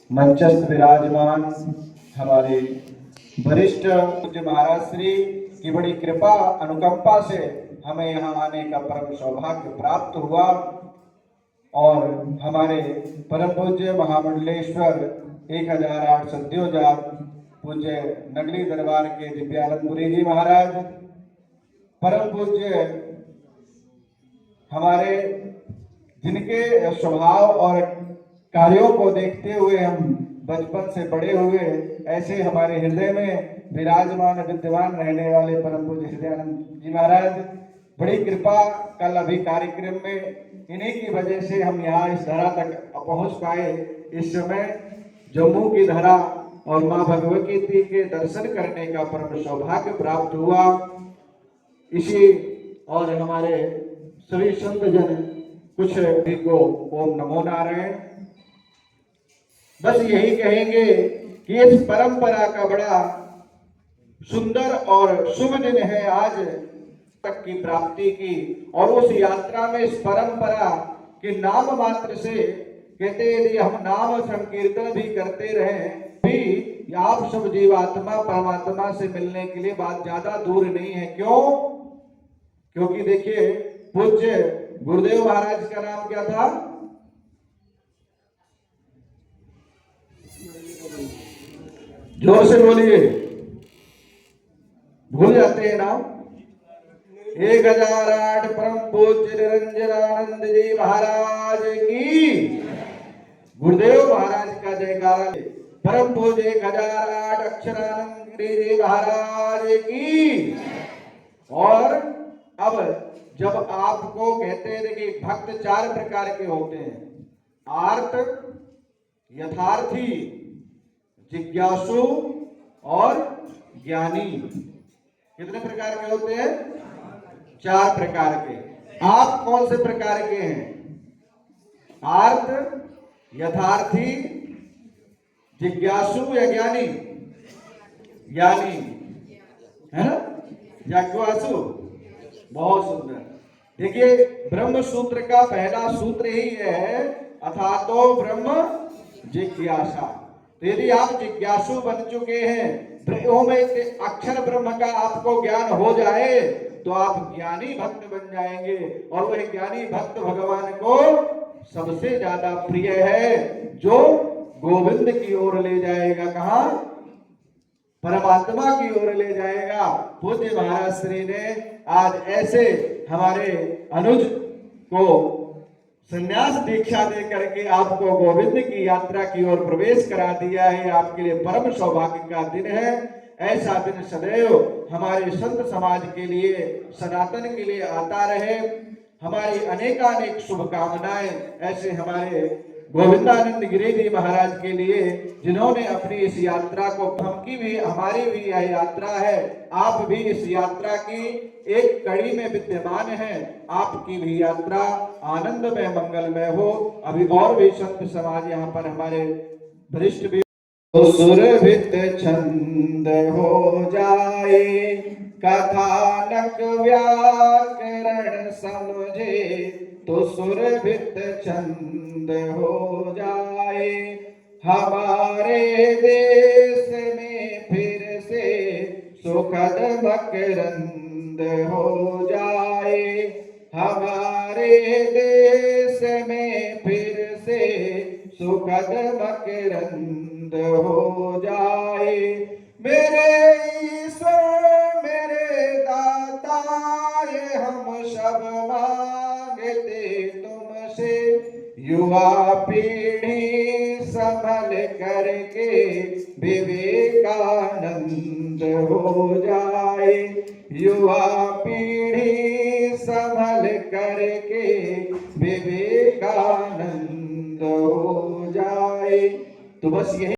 मंचस्थ विराजमान हमारे वरिष्ठ पूज्य महाराज श्री की बड़ी कृपा अनुकंपा से हमें यहाँ आने का परम सौभाग्य प्राप्त हुआ और हमारे परम पूज्य महामंडलेश्वर 1008 सद्योजात पूज्य नगली दरबार के दिव्यानंदपुरी जी महाराज, परम पूज्य हमारे जिनके स्वभाव और कार्यों को देखते हुए हम बचपन से बड़े हुए, ऐसे हमारे हृदय में विराजमान विद्यमान रहने वाले परम पूज्य हृदयानंद जी महाराज, बड़ी कृपा। कल अभी कार्यक्रम में इन्हीं की वजह से हम यहाँ इस धरा तक पहुँच पाए। इस समय जम्मू की धरा और माँ भगवती के दर्शन करने का परम सौभाग्य प्राप्त हुआ। इसी और हमारे सभी संत जन कुछ भी को ओम नमो नारायण बस यही कहेंगे कि इस परंपरा का बड़ा सुंदर और शुभ दिन है आज तक की प्राप्ति की। और उस यात्रा में इस परंपरा के नाम मात्र से कहते यदि हम नाम संकीर्तन भी करते रहें भी आप सब जीवात्मा परमात्मा से मिलने के लिए बात ज्यादा दूर नहीं है। क्यों? क्योंकि देखिए पूज्य गुरुदेव महाराज का नाम क्या था? जोर से बोलिए, भूल जाते हैं नाम। 1008 परम पूज्य निरंजनानंद जी महाराज की, गुरुदेव महाराज का जयकारा। परम पूज्य 1008 अक्षरानंद गिरी जी महाराज की। और अब जब आपको कहते हैं कि भक्त 4 प्रकार के होते हैं, आर्त, यथार्थी, जिज्ञासु और ज्ञानी। कितने प्रकार के होते हैं? 4 प्रकार के। आप कौन से प्रकार के हैं? आर्त, यथार्थी, जिज्ञासु या ज्ञानी? ज्ञानी है ना, जिज्ञासु। बहुत सुंदर। देखिए ब्रह्म सूत्र का पहला सूत्र ही है अथातो ब्रह्म जिज्ञासा। तो यदि आप जिज्ञासु बन चुके हैं, में अक्षर ब्रह्म का आपको ज्ञान हो जाए तो आप ज्ञानी भक्त बन जाएंगे। और वह ज्ञानी भक्त भगवान को सबसे ज्यादा प्रिय है, जो गोविंद की ओर ले जाएगा। कहा? परमात्मा की ओर ले जाएगा। पूज्य महाराज श्री ने आज ऐसे हमारे अनुज को संन्यास दीक्षा दे करके आपको गोविंद की यात्रा की ओर प्रवेश करा दिया है। आपके लिए परम सौभाग्य का दिन है। ऐसा दिन सदैव हमारे संत समाज के लिए, सनातन के लिए आता रहे। हमारी अनेकानेक शुभकामनाएं ऐसे हमारे गोविंदानंद गिरी जी महाराज के लिए, जिन्होंने अपनी इस यात्रा को, हमकी भी हमारी भी यह यात्रा है, आप भी इस यात्रा की एक कड़ी में विद्यमान हैं। आपकी भी यात्रा आनंदमय मंगलमय हो। अभी और भी संत समाज यहाँ पर हमारे वरिष्ठ भी सुरभित छंद हो जाए, कथानक व्याकरण समझे तो सुरभित छंद हो जाए। हमारे देश में फिर से सुखद मकरंद हो जाए। हमारे देश में फिर से सुखद मकरंद हो जाए। मेरे ईश्वर मेरे दाता, ये हम सब मांगते तुमसे। युवा पीढ़ी संभल करके विवेकानंद हो जाए। युवा पीढ़ी संभल करके विवेकानंद हो जाए। तो बस यही